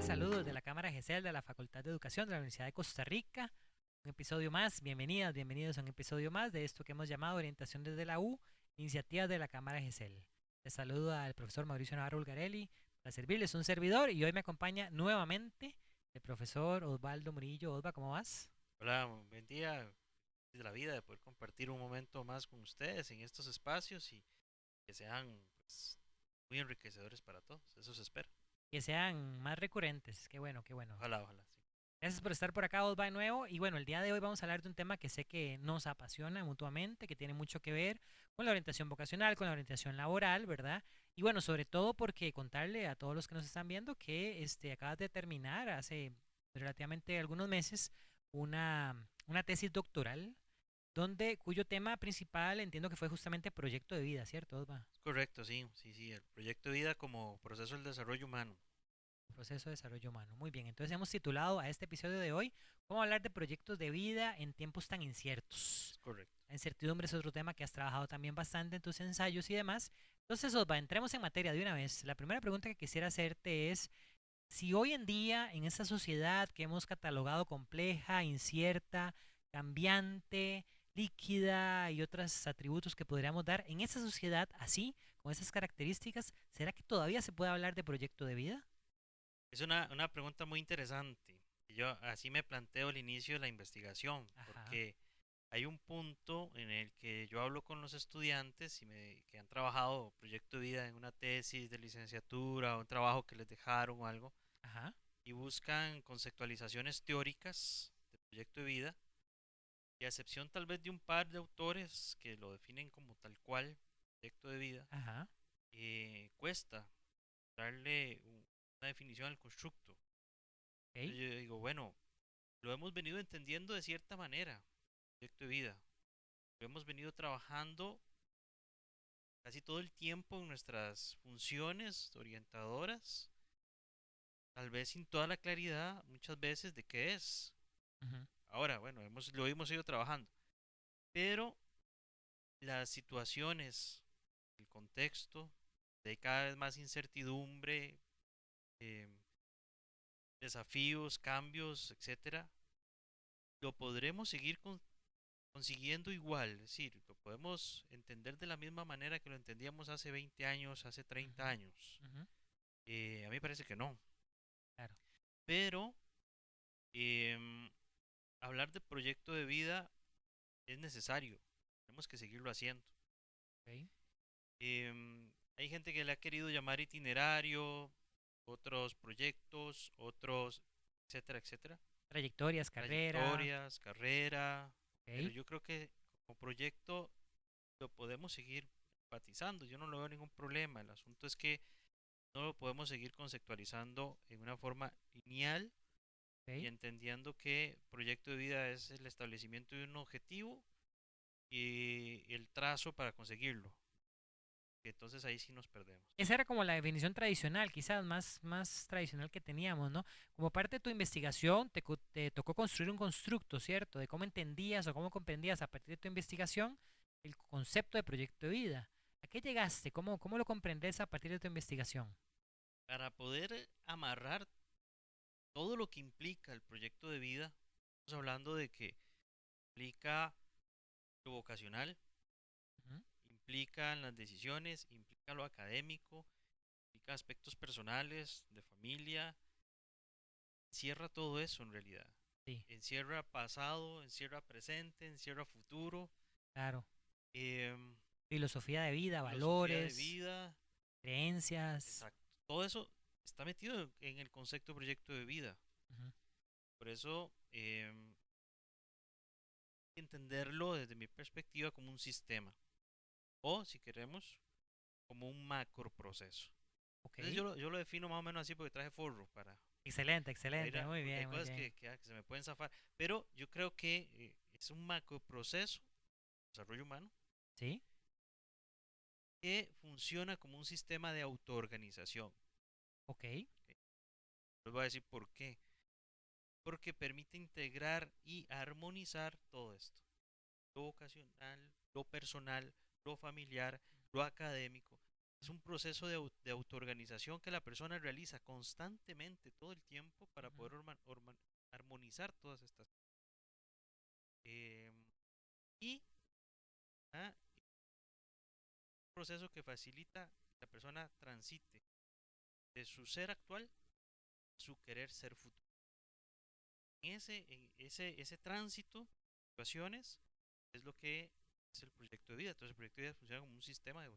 saludos de la Cámara GESEL de la Facultad de Educación de la Universidad de Costa Rica. Un episodio más, bienvenidas, bienvenidos a un episodio más de esto que hemos llamado Orientación desde la U, iniciativas de la Cámara GESEL. Les saluda al profesor Mauricio Navarro Ulgarelli para servirles un servidor y hoy me acompaña nuevamente el profesor Osvaldo Murillo. Osva, ¿cómo vas? Hola, buen día. De la vida de poder compartir un momento más con ustedes en estos espacios y que sean pues, muy enriquecedores para todos. Eso se espera. Que sean más recurrentes, qué bueno, qué bueno. Ojalá, ojalá, sí. Gracias por estar por acá, Osva, de nuevo. Y bueno, el día de hoy vamos a hablar de un tema que sé que nos apasiona mutuamente, que tiene mucho que ver con la orientación vocacional, con la orientación laboral, ¿verdad? Y bueno, sobre todo porque contarle a todos los que nos están viendo que acabas de terminar hace relativamente algunos meses una tesis doctoral cuyo tema principal entiendo que fue justamente proyecto de vida, ¿cierto, Osva? Correcto, sí, sí, sí. El proyecto de vida como proceso del desarrollo humano. Proceso de desarrollo humano. Muy bien, entonces hemos titulado a este episodio de hoy cómo hablar de proyectos de vida en tiempos tan inciertos. Es correcto. La incertidumbre es otro tema que has trabajado también bastante en tus ensayos y demás. Entonces, Osva, entremos en materia de una vez. La primera pregunta que quisiera hacerte es, si hoy en día, en esta sociedad que hemos catalogado compleja, incierta, cambiante, líquida y otros atributos que podríamos dar, en esta sociedad así, con esas características, ¿será que todavía se puede hablar de proyecto de vida? Es una pregunta muy interesante. Y yo así me planteo el inicio de la investigación, Ajá, porque hay un punto en el que yo hablo con los estudiantes que han trabajado proyecto de vida en una tesis de licenciatura o un trabajo que les dejaron o algo ajá, y buscan conceptualizaciones teóricas de proyecto de vida, y a excepción tal vez de un par de autores que lo definen como tal cual, proyecto de vida, ajá. cuesta darle una definición al constructo. Ok. Entonces yo digo, bueno, lo hemos venido entendiendo de cierta manera, proyecto de vida. Lo hemos venido trabajando casi todo el tiempo en nuestras funciones orientadoras, tal vez sin toda la claridad muchas veces de qué es. Ujú, Ahora, bueno, lo hemos ido trabajando, pero las situaciones, el contexto, hay cada vez más incertidumbre, eh, desafíos, cambios, etcétera, lo podremos seguir consiguiendo igual, es decir, lo podemos entender de la misma manera que lo entendíamos hace 20 años, hace 30 ujú, años. ujú. A mí me parece que no, Claro. pero em, hablar de proyecto de vida es necesario, tenemos que seguirlo haciendo. Ok. Hay gente que le ha querido llamar itinerario, otros proyectos, otros, etcétera, etcétera. Trayectorias, carrera. Trayectorias, carrera, pero Ok. yo creo que como proyecto lo podemos seguir enfatizando, yo no lo veo ningún problema. El asunto es que no lo podemos seguir conceptualizando en una forma lineal y Ok. entendiendo que proyecto de vida es el establecimiento de un objetivo y el trazo para conseguirlo. Entonces ahí sí nos perdemos. Esa era como la definición tradicional, quizás más tradicional que teníamos, ¿no? Como parte de tu investigación, te tocó construir un constructo, ¿cierto? De cómo entendías o cómo comprendías a partir de tu investigación el concepto de proyecto de vida. ¿A qué llegaste? ¿Cómo lo comprendes a partir de tu investigación? Para poder amarrar todo lo que implica el proyecto de vida, estamos hablando de que implica lo vocacional, Ujú. implica las decisiones, implica lo académico, implica aspectos personales, de familia, encierra todo eso en realidad. Sí, Encierra pasado, encierra presente, encierra futuro, claro. em, Filosofía de vida, filosofía de valores, vida, creencias. exacto. Todo eso está metido en el concepto de proyecto de vida. Ujú. Por eso, entenderlo desde mi perspectiva como un sistema, o si queremos, como un macro proceso. Ok. Entonces yo lo defino más o menos así porque traje forro Excelente, para ir excelente. Muy porque hay bien, muy cosas bien. que se me pueden zafar. Pero yo creo que es un macro proceso, desarrollo humano, ¿Sí? que funciona como un sistema de autoorganización. Ok. ¿Ok? Les voy a decir por qué. Porque permite integrar y armonizar todo esto. Lo vocacional, lo personal, lo familiar, lo académico. es un proceso de autoorganización que la persona realiza constantemente todo el tiempo para Ujú. poder armonizar todas estas cosas. Eh, y ah, un proceso que facilita que la persona transite de su ser actual a su querer ser futuro. Ese tránsito, situaciones, es lo que es el proyecto de vida. Entonces el proyecto de vida funciona como un sistema de...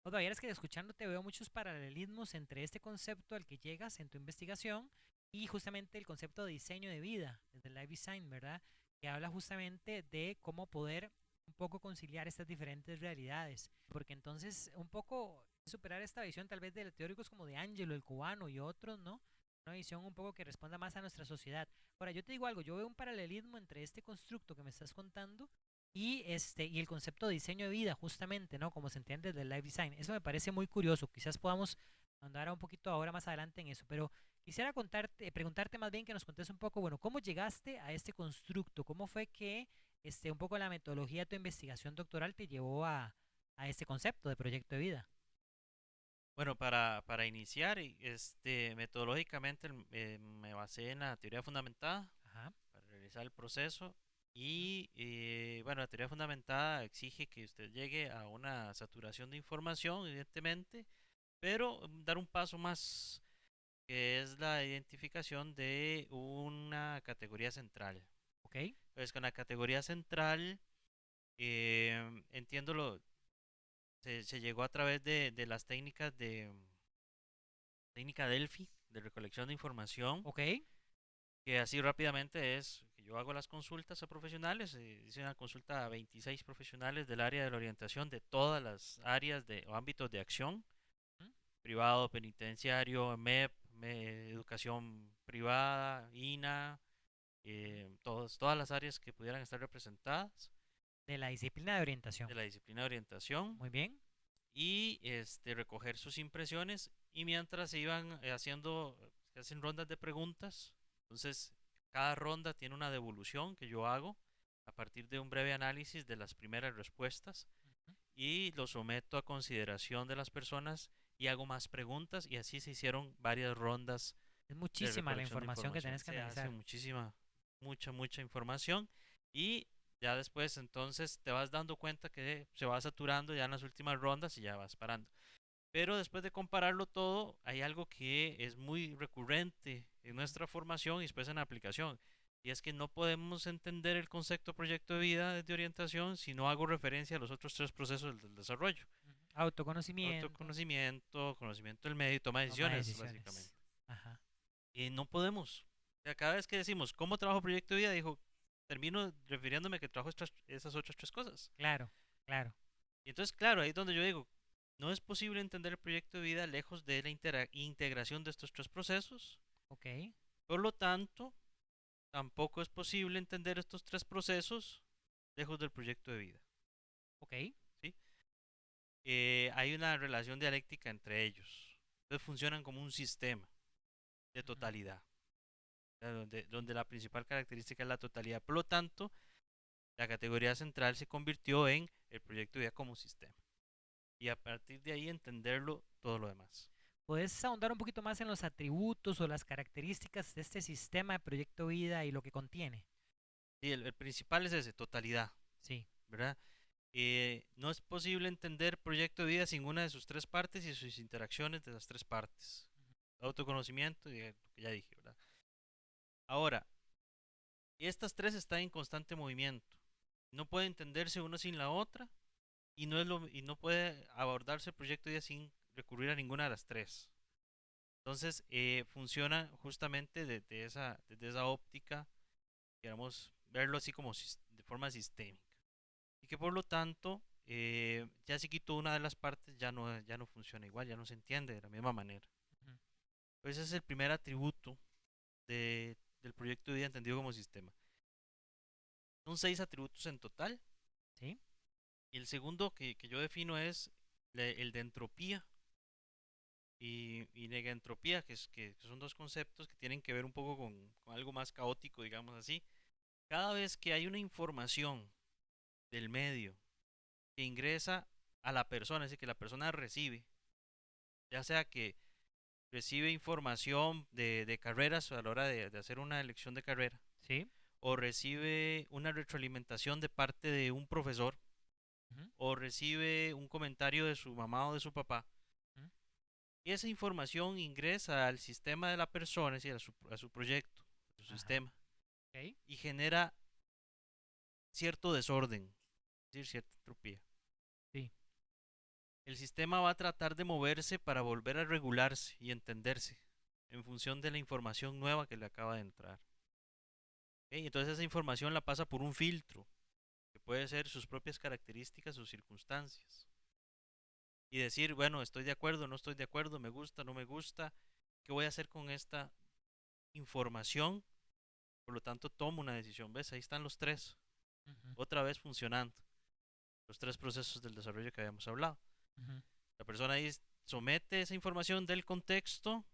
Otra, es que escuchándote veo muchos paralelismos entre este concepto al que llegas en tu investigación y justamente el concepto de diseño de vida, desde el Life Design, ¿verdad? Que habla justamente de cómo poder un poco conciliar estas diferentes realidades. Porque entonces un poco superar esta visión tal vez de teóricos como de Angelo, el cubano y otros, ¿no? Una visión un poco que responda más a nuestra sociedad. Ahora, yo te digo algo, yo veo un paralelismo entre este constructo que me estás contando y el concepto de diseño de vida, justamente, ¿no? Como se entiende desde el life design. Eso me parece muy curioso. Quizás podamos andar un poquito ahora más adelante en eso. Pero quisiera preguntarte más bien que nos contes un poco, bueno, ¿cómo llegaste a este constructo? ¿Cómo fue que un poco la metodología de tu investigación doctoral te llevó a este concepto de proyecto de vida? Bueno, para iniciar, metodológicamente me basé en la teoría fundamentada Ajá. para realizar el proceso Ujú. y bueno, la teoría fundamentada exige que usted llegue a una saturación de información, evidentemente, pero dar un paso más, que es la identificación de una categoría central. Ok, Entonces, con la categoría central, entiendo se llegó a través de las técnicas de técnica Delphi de recolección de información, ok. que así rápidamente es que yo hago las consultas a profesionales, hice una consulta a 26 profesionales del área de la orientación de todas las áreas o ámbitos de acción, Ujú. privado, penitenciario, MEP, educación privada, INA, Ujú. todas las áreas que pudieran estar representadas De la disciplina de de orientación. la disciplina de orientación Muy bien. y recoger sus impresiones y mientras se iban haciendo, se hacen rondas de preguntas, entonces cada ronda tiene una devolución que yo hago a partir de un breve análisis de las primeras respuestas Ujú. y lo someto a consideración de las personas y hago más preguntas y así se hicieron varias rondas Es de muchísima la recolección de información que información. tenés que Se hace analizar. muchísima, mucha información y ya después entonces te vas dando cuenta que se va saturando ya en las últimas rondas y ya vas parando. Pero después de compararlo todo, hay algo que es muy recurrente en Ujú. nuestra formación y después en la aplicación. Y es que no podemos entender el concepto proyecto de vida desde orientación si no hago referencia a los otros tres procesos del desarrollo. Ujú. Autoconocimiento, Autoconocimiento, conocimiento del medio y toma de toma de decisiones, decisiones. básicamente. Ajá. Y no podemos. O sea, cada vez que decimos, ¿cómo trabajo proyecto de vida? Dijo, termino refiriéndome que trabajo esas otras tres cosas. Claro, claro. Y entonces, claro, ahí es donde yo digo, no es posible entender el proyecto de vida lejos de la integración de estos tres procesos. Ok, Por lo tanto, tampoco es posible entender estos tres procesos lejos del proyecto de vida. ok. ¿Sí? Hay una relación dialéctica entre ellos. Entonces funcionan como un sistema de Ujú. totalidad, donde la principal característica es la totalidad. Por lo tanto, la categoría central se convirtió en el proyecto de vida como sistema. Y a partir de ahí entenderlo todo lo demás. ¿Puedes ahondar un poquito más en los atributos o las características de este sistema de proyecto vida y lo que contiene? Sí, el principal es ese, totalidad, Sí. ¿verdad? No es posible entender proyecto de vida sin una de sus tres partes y sus interacciones de las tres partes. Ujú. Autoconocimiento y lo que ya dije, ¿verdad? Ahora, estas tres están en constante movimiento. No puede entenderse una sin la otra y no puede abordarse el proyecto de vida sin recurrir a ninguna de las tres. Entonces, funciona justamente desde esa óptica, queramos verlo así como de forma sistémica. Y que por lo tanto, ya se quitó una de las partes, ya no funciona igual, ya no se entiende de la misma manera. Ujú. Pues ese es el primer atributo del proyecto de vida entendido como sistema. Son seis atributos en total. Sí. Y el segundo que yo defino es el de entropía y negentropía, que son dos conceptos que tienen que ver un poco con algo más caótico, digamos así. Cada vez que hay una información del medio que ingresa a la persona, es decir, que la persona recibe, ya sea que recibe información de carreras a la hora de hacer una elección de carrera, Sí. o recibe una retroalimentación de parte de un profesor, Ujú, o recibe un comentario de su mamá o de su papá, ujú. y esa información ingresa al sistema de la persona, es decir, a su proyecto, a su Ajá. sistema, Ok. y genera cierto desorden, es decir, cierta entropía. Sí. El sistema va a tratar de moverse para volver a regularse y entenderse en función de la información nueva que le acaba de entrar. ¿Ok? Entonces esa información la pasa por un filtro, que puede ser sus propias características o circunstancias. Y decir, bueno, estoy de acuerdo, no estoy de acuerdo, me gusta, no me gusta, ¿qué voy a hacer con esta información? Por lo tanto, tomo una decisión. ¿Ves? Ahí están los tres, Ujú, otra vez funcionando. Los tres procesos del desarrollo que habíamos hablado. ujú, La persona ahí somete esa información del contexto,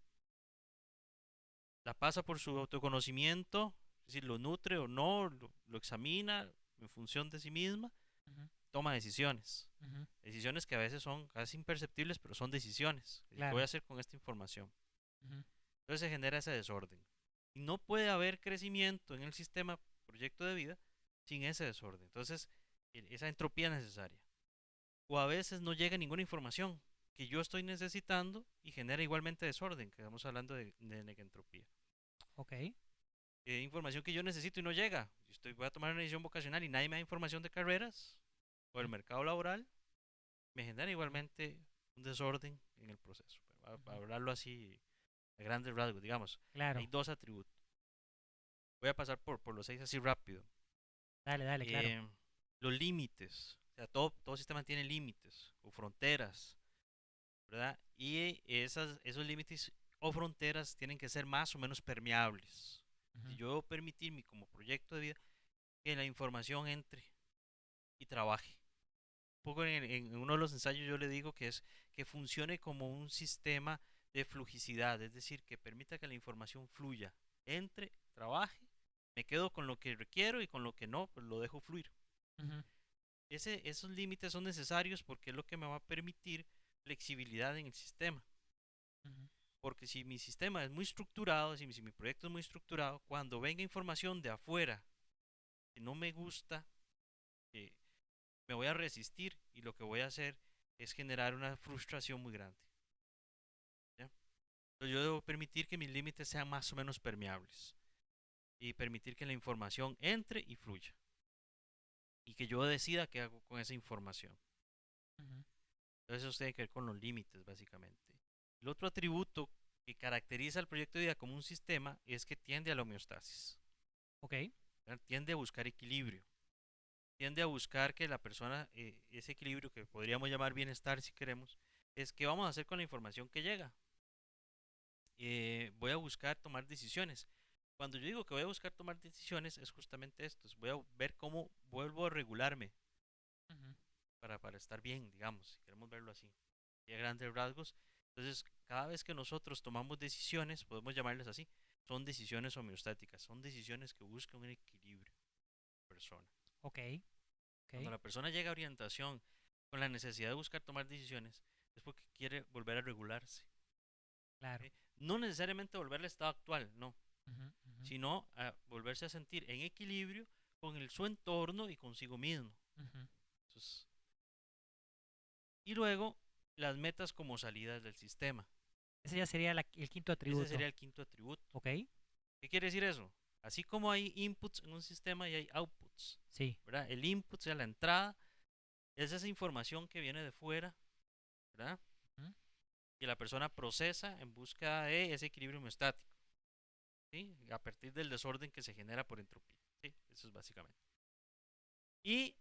la pasa por su autoconocimiento, es decir, lo nutre o no, lo examina en función de sí misma, ujú, toma decisiones. ujú. Decisiones que a veces son casi imperceptibles, pero son decisiones. ¿Qué voy a Claro. hacer con esta información? Ujú, Entonces se genera ese desorden. Y no puede haber crecimiento en el sistema proyecto de vida sin ese desorden. Entonces, esa entropía es necesaria. O a veces no llega ninguna información que yo estoy necesitando y genera igualmente desorden, que estamos hablando de negentropía. ok. Información que yo necesito y no llega. Voy a tomar una decisión vocacional y nadie me da información de carreras o del Ujú, mercado laboral, me genera ujú, igualmente un desorden en el proceso. Para ujú. hablarlo así a grandes rasgos, digamos, hay Claro. dos atributos. Voy a pasar por los seis así rápido. Dale, dale, claro. Eh, los límites, o sea, todo sistema tiene límites o fronteras, ¿verdad? Y esos límites o fronteras tienen que ser más o menos permeables. Ujú, Si yo debo permitirme como proyecto de vida que la información entre y trabaje. Un poco en uno de los ensayos yo le digo que es que funcione como un sistema de flugicidad, es decir, que permita que la información fluya, entre, trabaje, me quedo con lo que requiero y con lo que no, pues lo dejo fluir. ujú, Esos límites son necesarios porque es lo que me va a permitir flexibilidad en el sistema. ujú, Porque si mi sistema es muy estructurado, si mi proyecto es muy estructurado, cuando venga información de afuera que no me gusta, eh, me voy a resistir y lo que voy a hacer es generar una frustración muy grande. ¿Ya? Entonces yo debo permitir que mis límites sean más o menos permeables y permitir que la información entre y fluya y que yo decida qué hago con esa información. ujú. Entonces eso tiene que ver con los límites, básicamente. El otro atributo que caracteriza al proyecto de vida como un sistema es que tiende a la homeostasis, Ok. ¿verdad? Tiende a buscar equilibrio, tiende a buscar que la persona, ese equilibrio que podríamos llamar bienestar si queremos, es qué vamos a hacer con la información que llega. Voy a buscar tomar decisiones. Cuando yo digo que voy a buscar tomar decisiones es justamente esto, voy a ver cómo vuelvo a regularme Ujú, para estar bien, digamos, si queremos verlo así, y a grandes rasgos. Entonces, cada vez que nosotros tomamos decisiones, podemos llamarles así, son decisiones homeostáticas, son decisiones que buscan un equilibrio en la persona. ok. Cuando Ok. la persona llega a orientación con la necesidad de buscar tomar decisiones, es porque quiere volver a regularse. Claro. ¿Ok? No necesariamente volver al estado actual, no, Ujú, ujú, sino a volverse a sentir en equilibrio con su entorno y consigo mismo. ujú. Entonces, y luego, las metas como salidas del sistema. Ese ya sería el quinto Ese atributo. sería el quinto atributo. Ok. ¿Qué quiere decir eso? Así como hay inputs en un sistema y hay outputs, Sí. ¿verdad? El input, o sea, la entrada, es esa información que viene de fuera, ¿verdad? Ujú, Que la persona procesa en busca de ese equilibrio homeostático, ¿sí? A partir del desorden que se genera por entropía, ¿sí? Eso es básicamente. Y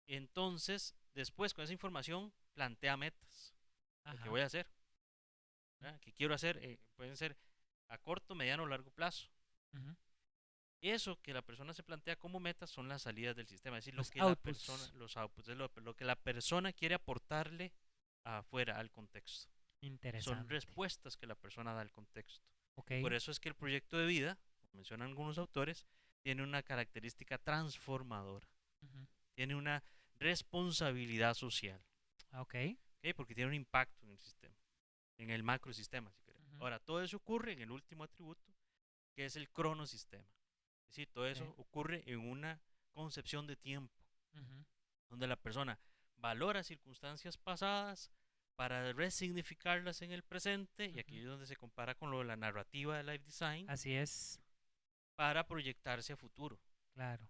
entonces, después con esa información, plantea metas. ¿Qué ajá. voy a hacer? Ujú, ¿Verdad? ¿Qué quiero hacer? Pueden ser a corto, mediano o largo plazo. ujú. Eso que la persona se plantea como meta son las salidas del sistema, es decir, lo Los que la persona, outputs. los outputs, es lo que la persona quiere aportarle afuera al contexto. Son Interesante. respuestas que la persona da al contexto. Ok. Y por eso es que el proyecto de vida, como mencionan algunos autores, tiene una característica transformadora, Ujú, tiene una responsabilidad social. Ok. ¿ok? Porque tiene un impacto en el sistema, en el macrosistema, si queremos. Ujú, Ahora, todo eso ocurre en el último atributo, que es el cronosistema. Es decir, todo eso ok, ocurre en una concepción de tiempo, ujú, donde la persona valora circunstancias pasadas para resignificarlas en el presente, y ujú. aquí es donde se compara con lo de la narrativa de Life Design, Así es, para proyectarse a futuro. claro.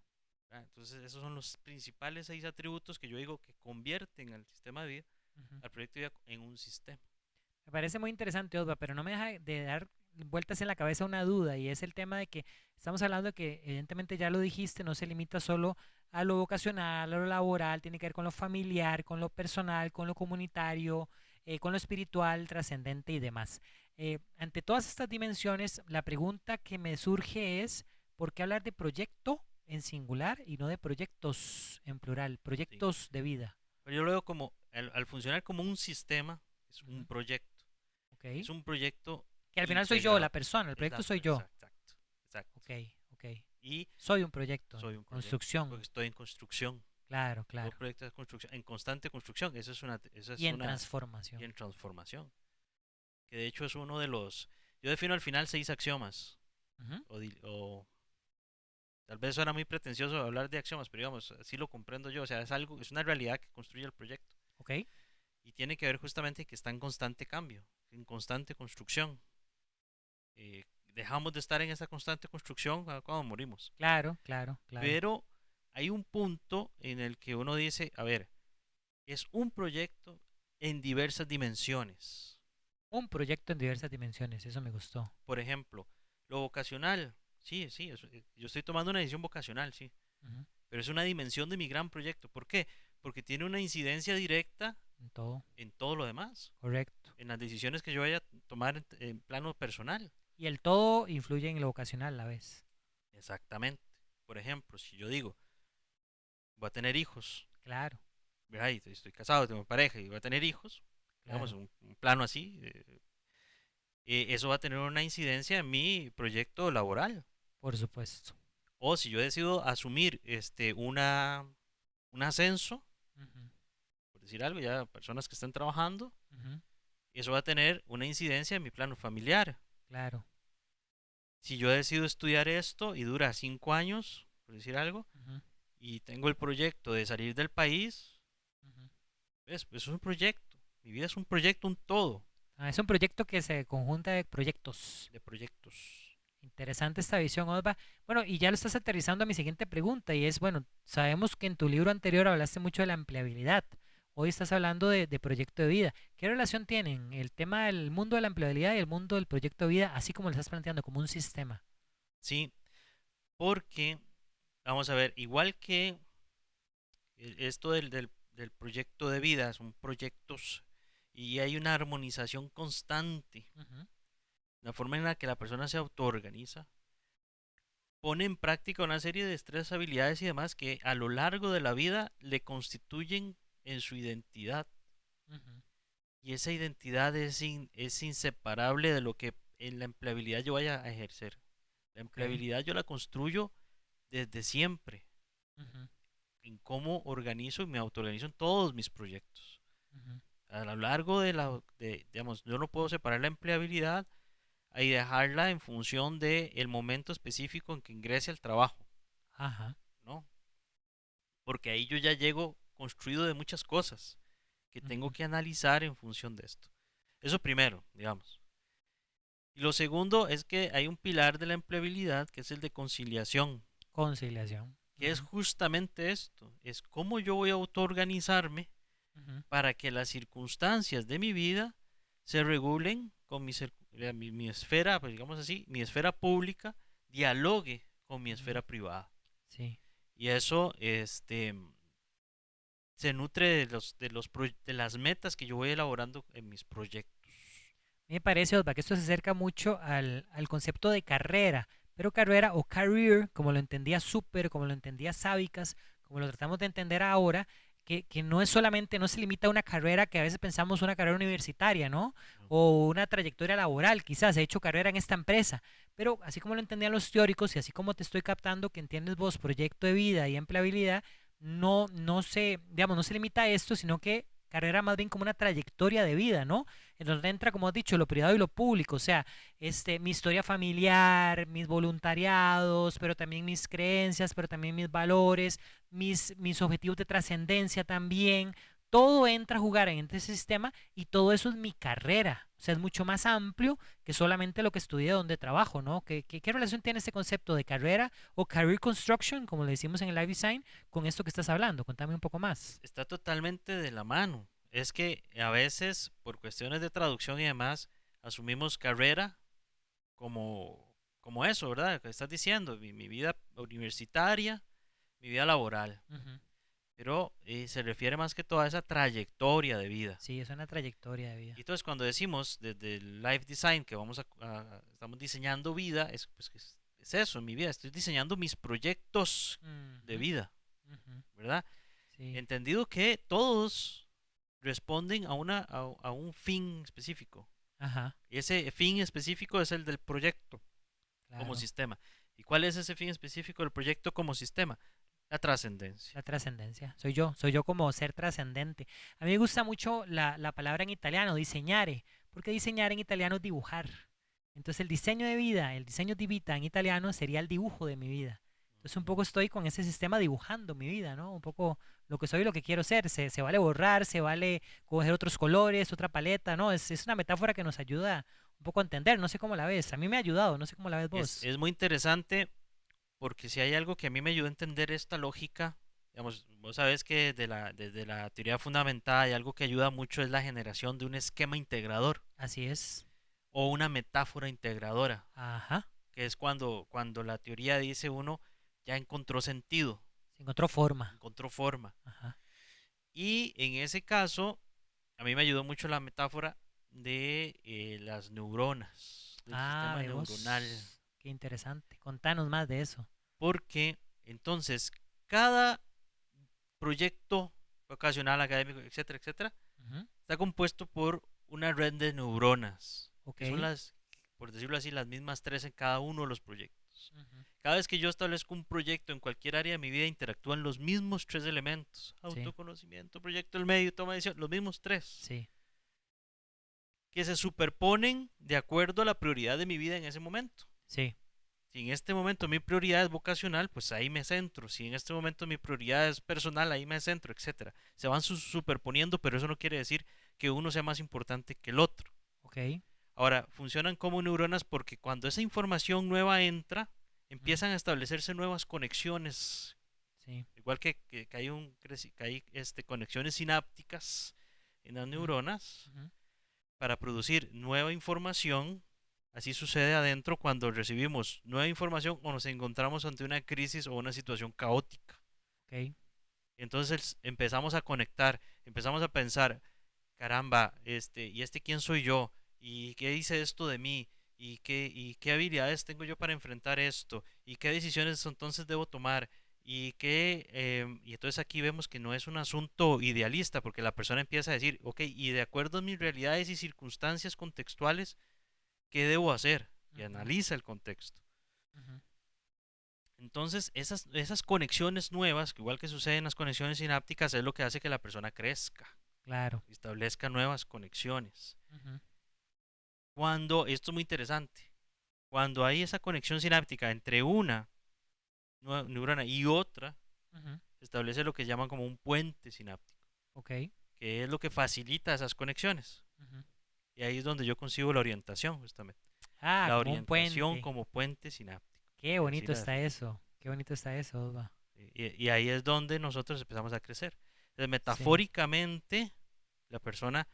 ¿Verdad? Entonces, esos son los principales 6 atributos que yo digo que convierten al sistema de vida, Ujú. al proyecto de vida en un sistema. Me parece muy interesante, Osva, pero no me deja de dar vueltas en la cabeza una duda y es el tema de que estamos hablando de que evidentemente ya lo dijiste, no se limita solo a lo vocacional, a lo laboral, tiene que ver con lo familiar, con lo personal, con lo comunitario, con lo espiritual, trascendente y demás. Ante todas estas dimensiones, la pregunta que me surge es, ¿por qué hablar de proyecto en singular y no de proyectos en plural, ¿Sí? proyectos de vida? Pero yo lo veo como, al funcionar como un sistema, es un Ujú, proyecto. ok. Es un proyecto Que al final soy yo, la integrado. persona, el proyecto soy yo. Exacto, exacto. Ok, ok. Y Soy un proyecto soy en un proyecto, porque construcción. estoy en construcción. Claro, Todo claro. proyecto es construcción, en constante construcción. Esa Y es en una, y transformación. en transformación. Que de hecho es uno de los, yo defino al final 6 axiomas, Ujú, o tal vez suena muy pretencioso hablar de axiomas, pero digamos, así lo comprendo yo. O sea, es algo, es una realidad que construye el proyecto. ok, Y tiene que ver justamente que está en constante cambio, en constante construcción. Dejamos de estar en esa constante construcción cuando morimos. claro, claro, claro. Pero hay un punto en el que uno dice, a ver, es un proyecto en diversas dimensiones. Un proyecto en diversas dimensiones, eso me gustó. Por ejemplo, lo vocacional, sí, sí, yo estoy tomando una decisión vocacional, sí, Ujú, pero es una dimensión de mi gran proyecto. ¿Por qué? Porque tiene una incidencia directa en todo, en todo lo demás, correcto. en las decisiones que yo vaya a tomar en plano personal. Y el todo influye en lo vocacional a la vez. Exactamente. Por ejemplo, si yo digo, voy a tener hijos, Claro, ¿verdad? Y estoy casado, tengo pareja y voy a tener hijos, digamos, claro, un plano así, eso va a tener una incidencia en mi proyecto laboral. por supuesto. O si yo decido asumir un ascenso, Ujú, por decir algo, ya personas que están trabajando, ujú, eso va a tener una incidencia en mi plano familiar. claro. Si yo decido estudiar esto y dura 5 años, por decir algo, Ujú, y tengo el proyecto de salir del país, ujú. ¿ves? Pues es un proyecto. Mi vida es un proyecto, un todo Ah, es un proyecto que se conjunta de proyectos. de proyectos. Interesante esta visión, Osva. Bueno, y ya lo estás aterrizando a mi siguiente pregunta, y es, bueno, sabemos que en tu libro anterior hablaste mucho de la empleabilidad. Hoy estás hablando de proyecto de vida. ¿Qué relación tienen el tema del mundo de la empleabilidad y el mundo del proyecto de vida, así como lo estás planteando, como un sistema? Sí, porque, vamos a ver, igual que esto del proyecto de vida, son proyectos y hay una armonización constante, Ujú, la forma en la que la persona se autoorganiza, pone en práctica una serie de destrezas, habilidades y demás que a lo largo de la vida le constituyen en su identidad. ujú, Y esa identidad es inseparable de lo que en la empleabilidad yo vaya a ejercer. La ok, empleabilidad yo la construyo desde siempre, ujú, en cómo organizo y me autoorganizo en todos mis proyectos. ujú. A lo largo digamos, yo no puedo separar la empleabilidad y dejarla en función del momento específico en que ingrese al trabajo, Ajá, ¿no? Porque ahí yo ya llego construido de muchas cosas que tengo ujú. que analizar en función de esto. Eso primero, digamos. Y lo segundo es que hay un pilar de la empleabilidad que es el de conciliación, Conciliación. que es Ujú, justamente esto, es cómo yo voy a autoorganizarme ujú, para que las circunstancias de mi vida se regulen con mi esfera, pues digamos así, mi esfera pública dialogue con mi ujú. esfera privada. Sí. Y eso se nutre de las metas que yo voy elaborando en mis proyectos. Me parece, Osva, que esto se acerca mucho al concepto de carrera, pero carrera o career, como lo entendía Super, como lo entendía Sábicas, como lo tratamos de entender ahora, que no es solamente, no se limita a una carrera que a veces pensamos una carrera universitaria, ¿no? ¿No? O una trayectoria laboral, quizás he hecho carrera en esta empresa, pero así como lo entendían los teóricos y así como te estoy captando que entiendes vos proyecto de vida y empleabilidad, no se, digamos, no se limita a esto, sino que carrera más bien como una trayectoria de vida, ¿no? En donde entra, como has dicho, lo privado y lo público, o sea, mi historia familiar, mis voluntariados, pero también mis creencias, pero también mis valores, mis objetivos de trascendencia también. Todo entra a jugar en este sistema y todo eso es mi carrera. O sea, es mucho más amplio que solamente lo que estudié donde trabajo, ¿no? ¿Qué relación tiene este concepto de carrera o career construction, como le decimos en el live design, con esto que estás hablando? Contame un poco más. Está totalmente de la mano. Es que a veces, por cuestiones de traducción y demás, asumimos carrera como eso, ¿verdad? Que estás diciendo, mi vida universitaria, mi vida laboral. Ujú. Pero se refiere más que todo a esa trayectoria de vida. Sí, es una trayectoria de Y vida. entonces cuando decimos desde el life design que estamos diseñando vida, pues, es eso, en mi vida, estoy diseñando mis proyectos de Ujú, vida, ujú. ¿verdad? Sí, Entendido que todos responden a un fin específico. ajá, Y ese fin específico es el del proyecto como claro. sistema. ¿Y cuál es ese fin específico del proyecto como sistema? La trascendencia. La trascendencia. Soy yo como ser trascendente. A mí me gusta mucho la palabra en italiano, diseñare, porque diseñar en italiano es dibujar. Entonces el diseño de vida, el diseño di vita en italiano sería el dibujo de mi vida. Entonces un Ujú. poco estoy con ese sistema dibujando mi vida, ¿no? Un poco lo que soy y lo que quiero ser. Se vale borrar, se vale coger otros colores, otra paleta, ¿no? Es una metáfora que nos ayuda un poco a entender. No sé cómo la ves. A mí me ha ayudado, no sé cómo la ves vos. Es muy interesante porque si hay algo que a mí me ayudó a entender esta lógica, digamos, vos sabés que desde la teoría fundamental hay algo que ayuda mucho es la generación de un esquema integrador Así es. o una metáfora integradora, Ajá. que es cuando la teoría dice uno ya encontró sentido, Se encontró forma. encontró forma. Ajá. Y en ese caso, a mí me ayudó mucho la metáfora de las neuronas, del Ah, sistema de neuronal, vos. Qué interesante. Contanos más de eso. porque entonces cada proyecto vocacional, académico, etcétera, etcétera, Ujú. está compuesto por una red de neuronas, Ok. que son por decirlo así, las mismas tres en cada uno de los proyectos. Ujú. Cada vez que yo establezco un proyecto en cualquier área de mi vida, interactúan los mismos tres elementos. Sí, Autoconocimiento, proyecto del medio, toma de decisión, los mismos tres. sí, Que se superponen de acuerdo a la prioridad de mi vida en ese momento. sí. Si en este momento mi prioridad es vocacional, pues ahí me centro. Si en este momento mi prioridad es personal, ahí me centro, etcétera. Se van superponiendo, pero eso no quiere decir que uno sea más importante que el otro. Ok. Ahora, funcionan como neuronas porque cuando esa información nueva entra, Ujú. empiezan a establecerse nuevas conexiones. Sí. Igual que hay, que hay conexiones sinápticas en las Ujú. neuronas Ujú. para producir nueva información. Así sucede adentro cuando recibimos nueva información o nos encontramos ante una crisis o una situación caótica. Ok. Entonces empezamos a conectar, empezamos a pensar, caramba, ¿y quién soy yo? ¿Y qué dice esto de mí? ¿Y qué habilidades tengo yo para enfrentar esto? ¿Y qué decisiones entonces debo tomar? Y entonces aquí vemos que no es un asunto idealista, porque la persona empieza a decir, ok, y de acuerdo a mis realidades y circunstancias contextuales, ¿qué debo hacer? Y Ujú. analiza el contexto. Ujú. Entonces, esas conexiones nuevas, que igual que sucede en las conexiones sinápticas, es lo que hace que la persona crezca, Claro. establezca nuevas conexiones. Ujú. Esto es muy interesante, cuando hay esa conexión sináptica entre una neurona y otra, Ujú. se establece lo que llaman como un puente sináptico, Ok. que es lo que facilita esas conexiones. Ujú. Y ahí es donde yo consigo la orientación, justamente. Ah, La como un orientación puente. como puente sináptico, Qué que así bonito la está defino. eso. Qué bonito está eso, Osva. Y ahí es donde nosotros empezamos a crecer. Entonces, Sí. metafóricamente, la persona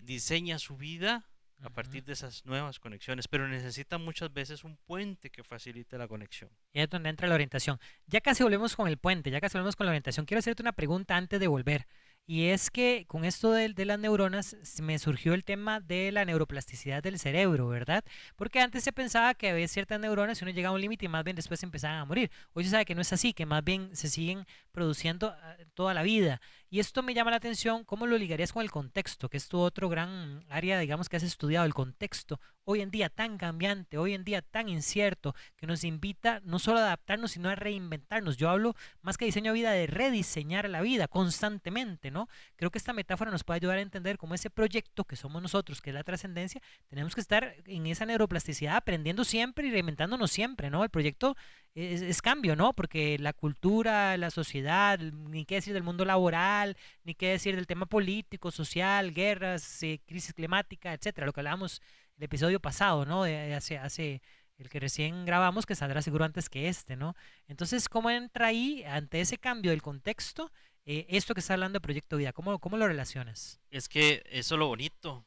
diseña su vida a Ujú. partir de esas nuevas conexiones, pero necesita muchas veces un puente que facilite la conexión. Y es donde entra la orientación. Ya casi volvemos con el puente, ya casi volvemos con la orientación. Quiero hacerte una pregunta antes de volver. Y es que con esto de las neuronas me surgió el tema de la neuroplasticidad del cerebro, ¿verdad? Porque antes se pensaba que había ciertas neuronas y uno llegaba a un límite y más bien después empezaban a morir. Hoy se sabe que no es así, que más bien se siguen produciendo toda la vida. Y esto me llama la atención, ¿cómo lo ligarías con el contexto? Que es tu otro gran área, digamos, que has estudiado, el contexto. Hoy en día tan cambiante, hoy en día tan incierto, que nos invita no solo a adaptarnos, sino a reinventarnos. Yo hablo más que diseño de vida, de rediseñar la vida constantemente, ¿no? Creo que esta metáfora nos puede ayudar a entender cómo ese proyecto que somos nosotros, que es la trascendencia, tenemos que estar en esa neuroplasticidad aprendiendo siempre y reinventándonos siempre, ¿no? El proyecto es cambio, ¿no? Porque la cultura, la sociedad, ni qué decir del mundo laboral, ni qué decir del tema político, social, guerras, crisis climática, etcétera, lo que hablábamos el episodio pasado, ¿no? Hace el que recién grabamos, que saldrá seguro antes que este, ¿no? Entonces, ¿cómo entra ahí, ante ese cambio del contexto, esto que está hablando de Proyecto Vida? ¿Cómo lo relacionas? Es que eso es lo bonito,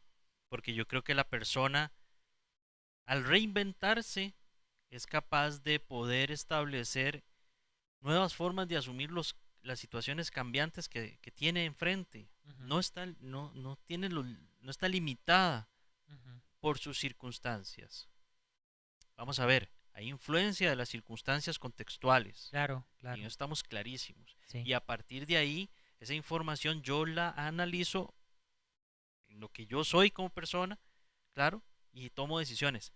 porque yo creo que la persona, al reinventarse, es capaz de poder establecer nuevas formas de asumir las situaciones cambiantes que tiene enfrente. Ujú, No está limitada ujú. por sus circunstancias. Vamos a ver, hay influencia de las circunstancias contextuales, Claro, y en claro, eso estamos clarísimos. sí. Y a partir de ahí, esa información yo la analizo en lo que yo soy como persona, claro, y tomo decisiones.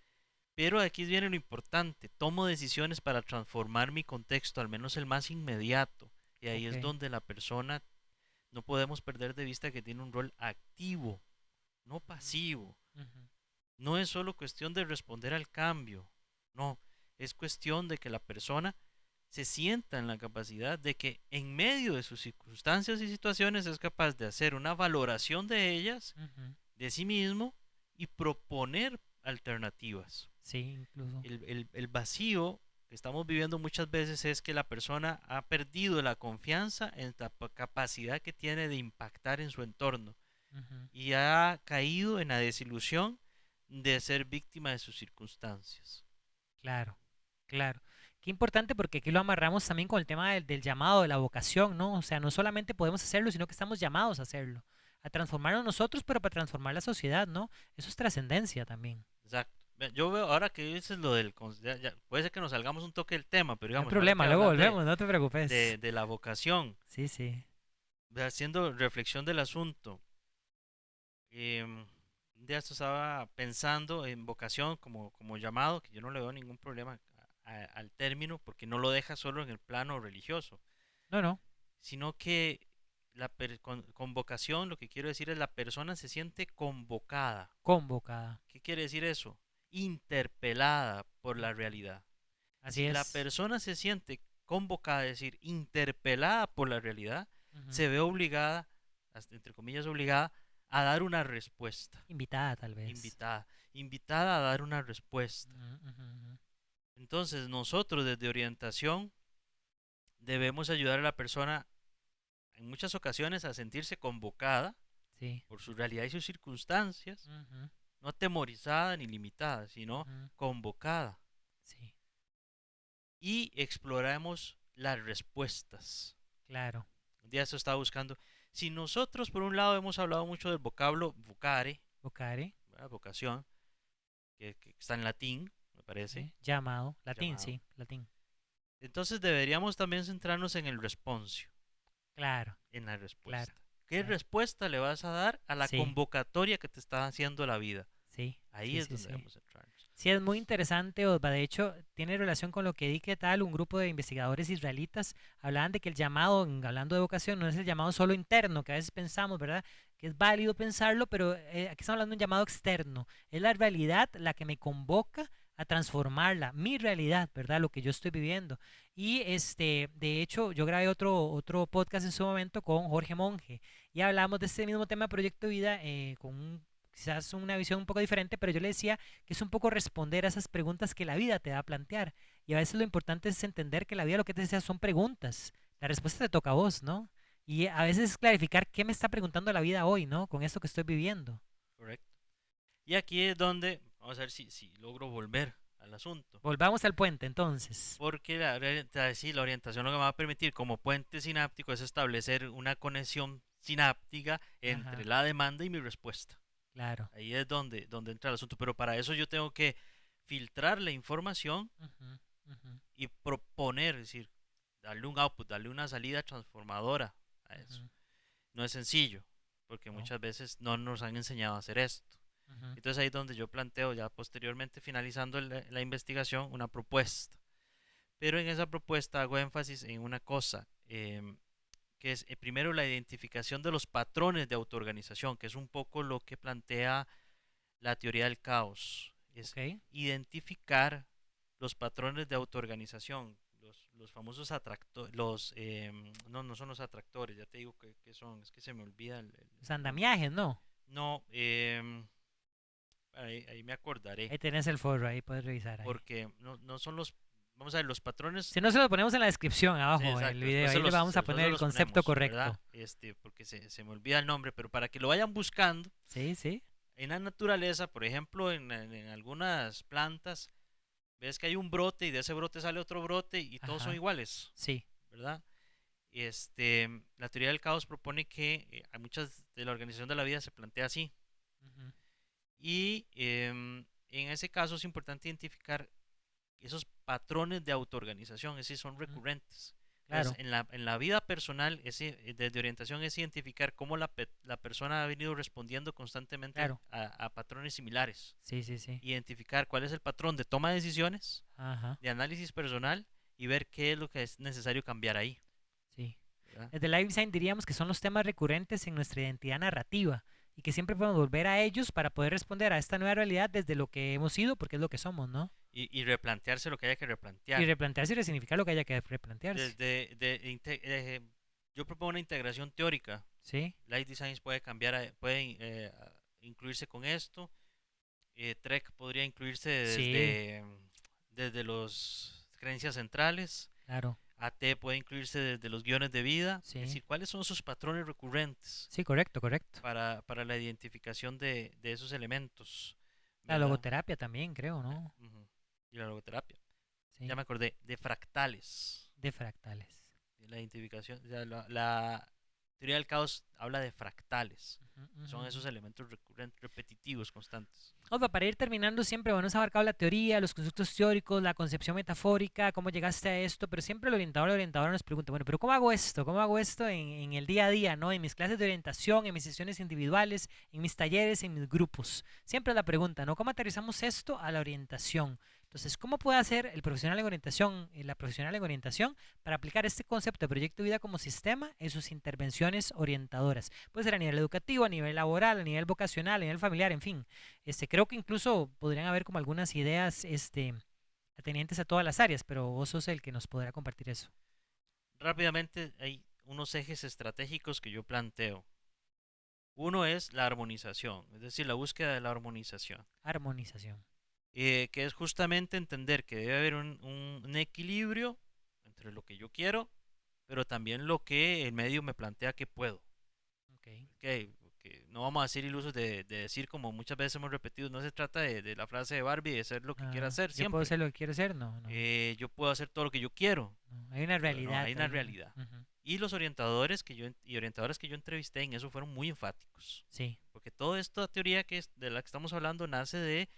Pero aquí viene lo importante, tomo decisiones para transformar mi contexto, al menos el más inmediato. Y ahí Ok. es donde la persona no podemos perder de vista que tiene un rol activo, no pasivo. Ujú, No es solo cuestión de responder al cambio, no, es cuestión de que la persona se sienta en la capacidad de que en medio de sus circunstancias y situaciones es capaz de hacer una valoración de ellas, ujú. de sí mismo, y proponer alternativas. Sí, incluso. El vacío que estamos viviendo muchas veces es que la persona ha perdido la confianza en la capacidad que tiene de impactar en su entorno Ujú. y ha caído en la desilusión de ser víctima de sus circunstancias. Claro, claro. Qué importante porque aquí lo amarramos también con el tema del llamado, de la vocación, ¿no? O sea, no solamente podemos hacerlo, sino que estamos llamados a hacerlo, a transformarnos nosotros, pero para transformar la sociedad, ¿no? Eso es trascendencia también. Exacto. Yo veo ahora que dices lo del... puede ser que nos salgamos un toque del tema, pero No hay digamos, ahora que problema, luego hablas volvemos, no te preocupes. de la vocación, Sí, sí. haciendo reflexión del asunto, un día esto estaba pensando en vocación como llamado, que yo no le veo ningún problema al término, porque no lo deja solo en el plano religioso, No, no, sino que con vocación lo que quiero decir es la persona se siente convocada. convocada. ¿Qué quiere decir eso? Interpelada por la Ujú. realidad. Así Si la es. persona se siente convocada, es decir, interpelada por la realidad, Ujú. se ve obligada, hasta entre comillas obligada, a dar una respuesta. Invitada, tal vez. Invitada a dar una respuesta. Ujú, ujú, ujú. Entonces nosotros desde orientación debemos ayudar a la persona en muchas ocasiones a sentirse convocada Sí. por su realidad y sus circunstancias, Ujú, no atemorizada ni limitada, sino ujú. convocada. Sí, Y exploramos las respuestas. claro. Un día esto estaba buscando. Si nosotros, por un lado, hemos hablado mucho del vocablo vocare, Vocare, ¿verdad? Vocación, que está en latín, me parece, llamado. Latín, llamado. sí, latín. Entonces deberíamos también centrarnos en el responsio, Claro, en la claro, respuesta. ¿Qué claro. respuesta le vas a dar a la Sí, convocatoria que te está haciendo la vida? sí, Ahí sí, es sí, donde sí. debemos centrarnos. Sí, es muy interesante, Osva. De hecho, tiene relación con lo que di que tal, un grupo de investigadores israelitas hablaban de que el llamado, hablando de vocación, no es el llamado solo interno, que a veces pensamos, ¿verdad? Que es válido pensarlo, pero aquí estamos hablando de un llamado externo. Es la realidad la que me convoca a transformarla, mi realidad, ¿verdad? Lo que yo estoy viviendo. Y de hecho, yo grabé otro podcast en su momento con Jorge Monge y hablamos de este mismo tema, Proyecto Vida, quizás una visión un poco diferente, pero yo le decía que es un poco responder a esas preguntas que la vida te va a plantear. Y a veces lo importante es entender que la vida lo que te desea son preguntas. La respuesta te toca a vos, ¿no? Y a veces es clarificar qué me está preguntando la vida hoy, ¿no? Con esto que estoy viviendo. ¿Correcto? Y aquí es donde, vamos a ver si logro volver al asunto. Volvamos al puente, entonces. Porque sí, la orientación lo que me va a permitir como puente sináptico es establecer una conexión sináptica entre Ajá, la demanda y mi respuesta. claro. Ahí es donde entra el asunto. Pero para eso yo tengo que filtrar la información Ujú, ujú, y proponer, es decir, darle un output, darle una salida transformadora a eso. ujú. No es sencillo, porque No. muchas veces no nos han enseñado a hacer esto. Ujú, Entonces ahí es donde yo planteo, ya posteriormente finalizando la investigación, una propuesta. Pero en esa propuesta hago énfasis en una cosa, que es primero la identificación de los patrones de autoorganización, que es un poco lo que plantea la teoría del caos. Es Ok. identificar los patrones de autoorganización, los famosos atractores, no, no son los atractores, ya te digo que son, es que se me olvida Los el nombre. andamiajes, ¿no? No, ahí me acordaré, Ahí tenés el foro, ahí puedes revisar ahí. porque no, no son los, vamos a ver, los patrones. Si no, se lo ponemos en la descripción Sí, abajo el exacto. video. Ahí le vamos a Después poner se el los concepto ponemos, ¿verdad? correcto. Porque se me olvida el nombre, pero para que lo vayan buscando, Sí, sí. en la naturaleza, por ejemplo, en algunas plantas, ves que hay un brote y de ese brote sale otro brote y todos son Ajá. iguales, Sí. ¿verdad? La teoría del caos propone que a muchas de la organización de la vida se plantea así. Ujú, Y en ese caso es importante identificar esos patrones de autoorganización, es decir, son ujú. recurrentes. Entonces, Claro, en la vida personal, desde orientación es identificar cómo la persona ha venido respondiendo constantemente claro. a patrones similares. Sí, sí, sí. Identificar cuál es el patrón de toma de decisiones, Ajá. de análisis personal y ver qué es lo que es necesario cambiar ahí, Sí. ¿verdad? Desde Life Design diríamos que son los temas recurrentes en nuestra identidad narrativa y que siempre podemos volver a ellos para poder responder a esta nueva realidad desde lo que hemos sido, porque es lo que somos, ¿no? Y replantearse lo que haya que Y replantear. replantearse y resignificar lo que haya que replantearse. Yo propongo una integración teórica. Sí, Light Designs puede cambiar, puede incluirse con esto. Trek podría incluirse sí, desde los creencias centrales. claro. AT puede incluirse desde los guiones de vida. Es Sí, decir, cuáles son sus patrones recurrentes sí, correcto, correcto. para la identificación de esos elementos, La ¿verdad? logoterapia también, creo, ¿no? Ujú. Y la logoterapia. Ya Sí, me acordé, de fractales. de fractales. De la identificación, o sea, la teoría del caos habla de fractales. Ujú, ujú, Son ujú. esos elementos recurrentes, repetitivos, constantes. Opa, para ir terminando siempre, bueno, hemos abarcado la teoría, los conceptos teóricos, la concepción metafórica, cómo llegaste a esto, pero siempre el orientador o la orientadora nos pregunta, bueno, pero ¿cómo hago esto? ¿Cómo hago esto en el día a día, ¿no? En mis clases de orientación, en mis sesiones individuales, en mis talleres, en mis grupos. Siempre la pregunta, ¿no? ¿Cómo aterrizamos esto a la orientación? Entonces, ¿cómo puede hacer el profesional en orientación, la profesional en orientación, para aplicar este concepto de proyecto de vida como sistema en sus intervenciones orientadoras? Puede ser a nivel educativo, a nivel laboral, a nivel vocacional, a nivel familiar, en fin. Creo que incluso podrían haber como algunas ideas, atenientes a todas las áreas, pero vos sos el que nos podrá compartir eso. Rápidamente, hay unos ejes estratégicos que yo planteo. Uno es la armonización, es decir, la búsqueda de la armonización, Armonización. que es justamente entender que debe haber un equilibrio entre lo que yo quiero, pero también lo que el medio me plantea que puedo. Ok. Que no vamos a ser ilusos de decir, como muchas veces hemos repetido, no se trata de la frase de Barbie de ser lo que quiera Ah, hacer yo puedo siempre. ser lo que quiero ser, no, no, Yo puedo hacer todo lo que yo quiero, no. Hay una pero no, realidad hay una ahí. realidad. Ujú. Y los orientadores y orientadoras que yo entrevisté en eso fueron muy enfáticos. Sí. Porque toda esta teoría de la que estamos hablando nace de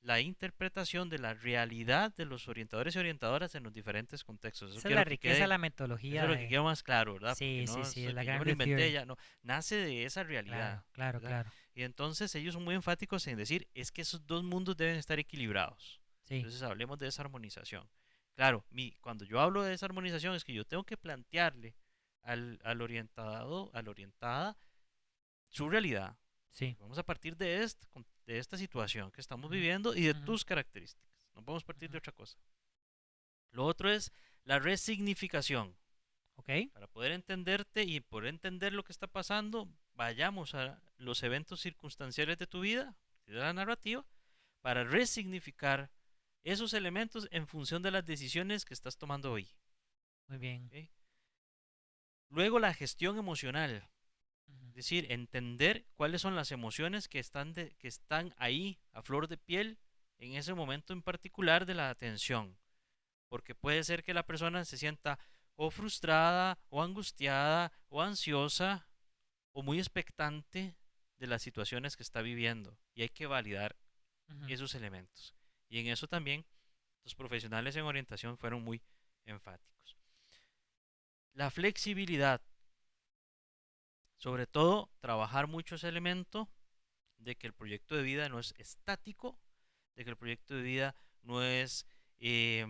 la interpretación de la realidad de los orientadores y orientadoras en los diferentes contextos. Eso Esa es la quiero que riqueza, quede, la eso metodología es lo que de... quede más claro, ¿verdad? Porque Sí, sí, no sí, es soy la que yo me gran lo inventé theory. ya, no, nace de esa realidad, Claro, claro, ¿verdad? claro. Y entonces ellos son muy enfáticos en decir, es que esos dos mundos deben estar equilibrados. Sí. Entonces hablemos de desarmonización. Claro, cuando yo hablo de desarmonización es que yo tengo que plantearle al orientado, a la orientada, su realidad. Sí. Vamos a partir de esta situación que estamos Ujú, viviendo y de ujú, tus características. No podemos partir ujú. de otra cosa. Lo otro es la resignificación. Ok. Para poder entenderte y poder entender lo que está pasando, vayamos a los eventos circunstanciales de tu vida, de la narrativa, para resignificar esos elementos en función de las decisiones que estás tomando hoy. Muy bien. ¿Ok? Luego la gestión emocional, Ujú, es decir, entender cuáles son las emociones que están ahí a flor de piel en ese momento en particular de la atención. Porque puede ser que la persona se sienta o frustrada, o angustiada, o ansiosa, o muy expectante de las situaciones que está viviendo. Y hay que validar ujú. esos elementos. Y en eso también los profesionales en orientación fueron muy enfáticos. La flexibilidad, sobre todo trabajar mucho ese elemento de que el proyecto de vida no es estático, de que el proyecto de vida no es eh,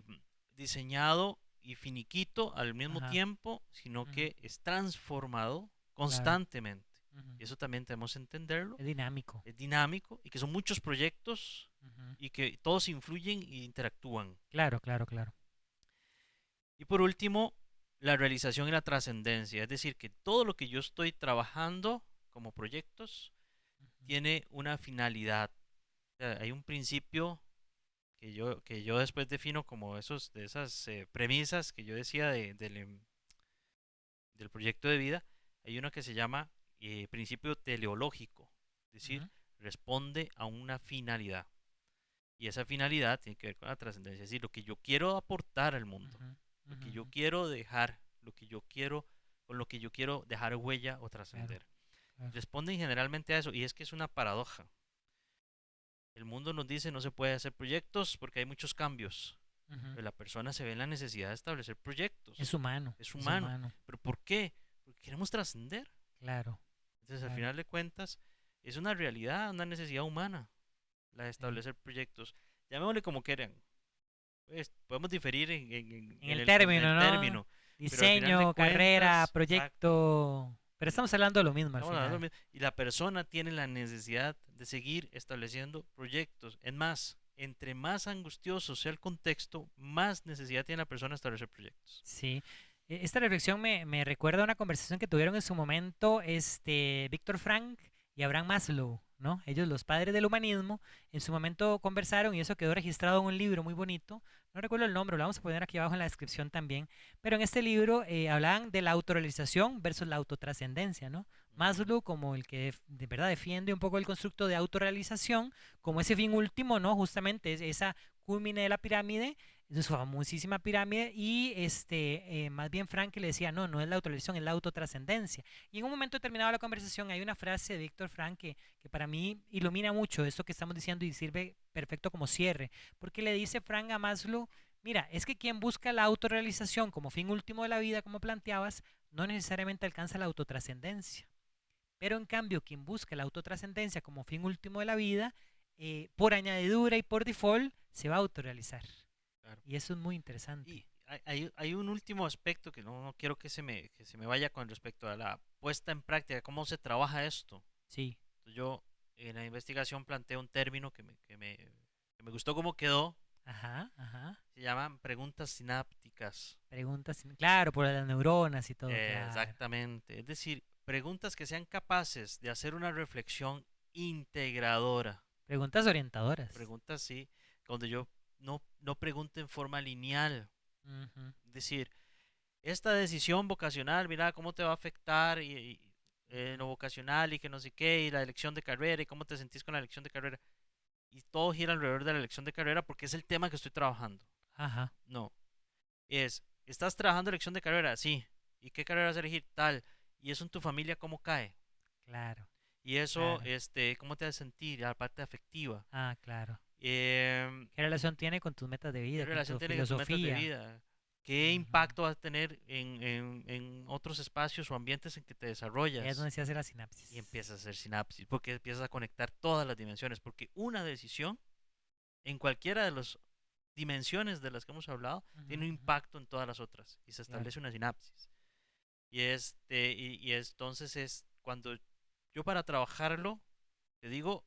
diseñado y finiquito al mismo Ajá. tiempo, sino Ujú. que es transformado Claro. constantemente. Ujú. Y eso también tenemos que entenderlo. Es dinámico. Es dinámico y que son muchos proyectos Ujú. y que todos influyen e interactúan. Claro, claro, claro. Y por último, la realización y la trascendencia. Es decir, que todo lo que yo estoy trabajando como proyectos Ujú. tiene una finalidad. O sea, hay un principio que yo después defino como de esas premisas que yo decía del proyecto de vida. Hay uno que se llama principio teleológico, es decir, Ujú. responde a una finalidad. Y esa finalidad tiene que ver con la trascendencia, es decir, lo que yo quiero aportar al mundo, Ujú. lo Ujú. que yo Ujú. quiero dejar, lo que yo quiero, con lo que yo quiero dejar huella o Claro, trascender. claro. Responden generalmente a eso, y es que es una paradoja. El mundo nos dice no se puede hacer proyectos porque hay muchos cambios, Ujú. pero la persona se ve en la necesidad de establecer Es proyectos. humano, Es es humano. humano. ¿Pero por qué? Porque queremos trascender. Claro, Entonces, al claro. final de cuentas, es una realidad, una necesidad humana la de Sí. establecer proyectos. Llamémosle como quieran. Pues, podemos diferir En el en el término, ¿no? término, pero al final de Diseño, carrera, cuentas, exacto, proyecto. Pero estamos hablando de lo mismo al estamos hablando de lo final. mismo. Y la persona tiene la necesidad de seguir estableciendo proyectos. Es más, entre más angustioso sea el contexto, más necesidad tiene la persona de establecer proyectos. Sí. Esta reflexión me recuerda a una conversación que tuvieron en su momento Víctor Frank y Abraham Maslow, ¿no? Ellos, los padres del humanismo, en su momento conversaron y eso quedó registrado en un libro muy bonito. No recuerdo el nombre, lo vamos a poner aquí abajo en la descripción también. Pero en este libro hablaban de la autorrealización versus la autotrascendencia, ¿no? Ujú, Maslow como el que de verdad defiende un poco el constructo de autorrealización como ese fin último, ¿no? Justamente es esa cúmine de la pirámide de su famosísima pirámide y más bien Frank le decía, no, no es la autorrealización, es la autotrascendencia. Y en un momento determinado de la conversación hay una frase de Víctor Frank que para mí ilumina mucho esto que estamos diciendo y sirve perfecto como cierre, porque le dice Frank a Maslow, mira, es que quien busca la autorrealización como fin último de la vida, como planteabas, no necesariamente alcanza la autotrascendencia. Pero en cambio, quien busca la autotrascendencia como fin último de la vida, por añadidura y por default, se va a autorrealizar. claro. Y eso es muy interesante. Y hay un último aspecto que no quiero que se me vaya con respecto a la puesta en práctica, cómo se trabaja esto. Sí. Yo en la investigación planteé un término que me gustó cómo quedó. Ajá, ajá. Se llaman preguntas sinápticas. Preguntas, claro, por las neuronas y todo, claro. Exactamente. Es decir, preguntas que sean capaces de hacer una reflexión integradora. Preguntas orientadoras. Preguntas, sí, donde yo no pregunte en forma lineal. Ujú. Es decir, esta decisión vocacional, mira cómo te va a afectar en Ujú. lo vocacional y que no sé qué, y la elección de carrera y cómo te sentís con la elección de carrera. Y todo gira alrededor de la elección de carrera porque es el tema que estoy trabajando. Ajá, No, ¿estás trabajando elección de carrera? Sí. ¿Y qué carrera vas a elegir? Tal. ¿Y eso en tu familia cómo cae? claro, Y eso, claro. ¿cómo te hace sentir? La parte afectiva. Ah, claro. Em, ¿Qué relación tiene con tus metas de ¿Qué vida, con relación tu tiene con tus metas de filosofía? vida? ¿Qué Ujú. impacto vas a tener en otros espacios o ambientes en que te Ahí es desarrollas? donde se hace la Y sinapsis. empiezas a hacer sinapsis, porque empiezas a conectar todas las dimensiones, porque una decisión en cualquiera de las dimensiones de las que hemos hablado Ujú, tiene un ujú. impacto en todas las otras y se Claro. establece una sinapsis. Y entonces es cuando yo para trabajarlo, te digo,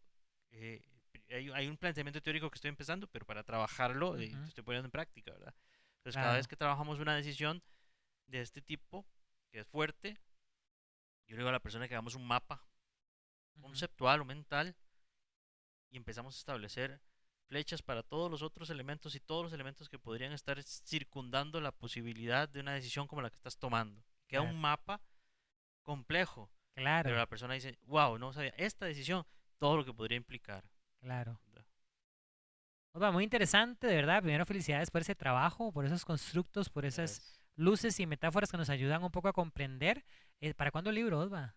eh, hay un planteamiento teórico que estoy empezando, pero para trabajarlo Ujú. lo estoy poniendo en práctica, ¿verdad? Entonces cada vez Claro. que trabajamos una decisión de este tipo, que es fuerte, yo le digo a la persona que hagamos un mapa Ujú. conceptual o mental y empezamos a establecer flechas para todos los otros elementos y todos los elementos que podrían estar circundando la posibilidad de una decisión como la que estás tomando. Queda Claro. un mapa complejo, pero Claro. la persona dice, wow, no sabía esta decisión, todo lo que podría implicar. Claro. ¿Verdad? Osva, muy interesante, de verdad. Primero, felicidades por ese trabajo, por esos constructos, por esas Gracias. luces y metáforas que nos ayudan un poco a comprender. ¿Para cuándo el libro, Osva?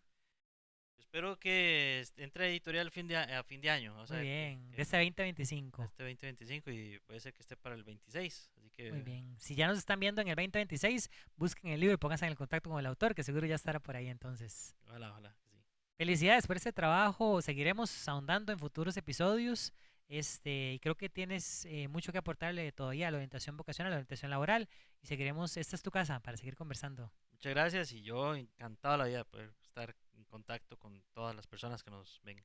Espero que entre a editorial a fin de año. Vamos a Muy ver bien, de este 2025. este 2025 y puede ser que esté para el 26. Así Muy que bien. Si ya nos están viendo en el 2026, busquen el libro y pónganse en el contacto con el autor, que seguro ya estará por ahí entonces. ojalá, ojalá que sí. Felicidades por este trabajo. Seguiremos ahondando en futuros episodios. Y creo que tienes mucho que aportarle todavía a la orientación vocacional, a la orientación laboral. Y seguiremos, esta es tu casa para seguir conversando. Muchas gracias y yo encantado de la vida de poder estar en contacto con todas las personas que nos ven.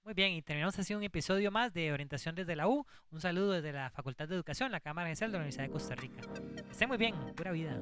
Muy bien, y terminamos así un episodio más de Orientación desde la U. Un saludo desde la Facultad de Educación, la Cámara Gesell de la Universidad de Costa Rica. Que estén muy bien, pura vida.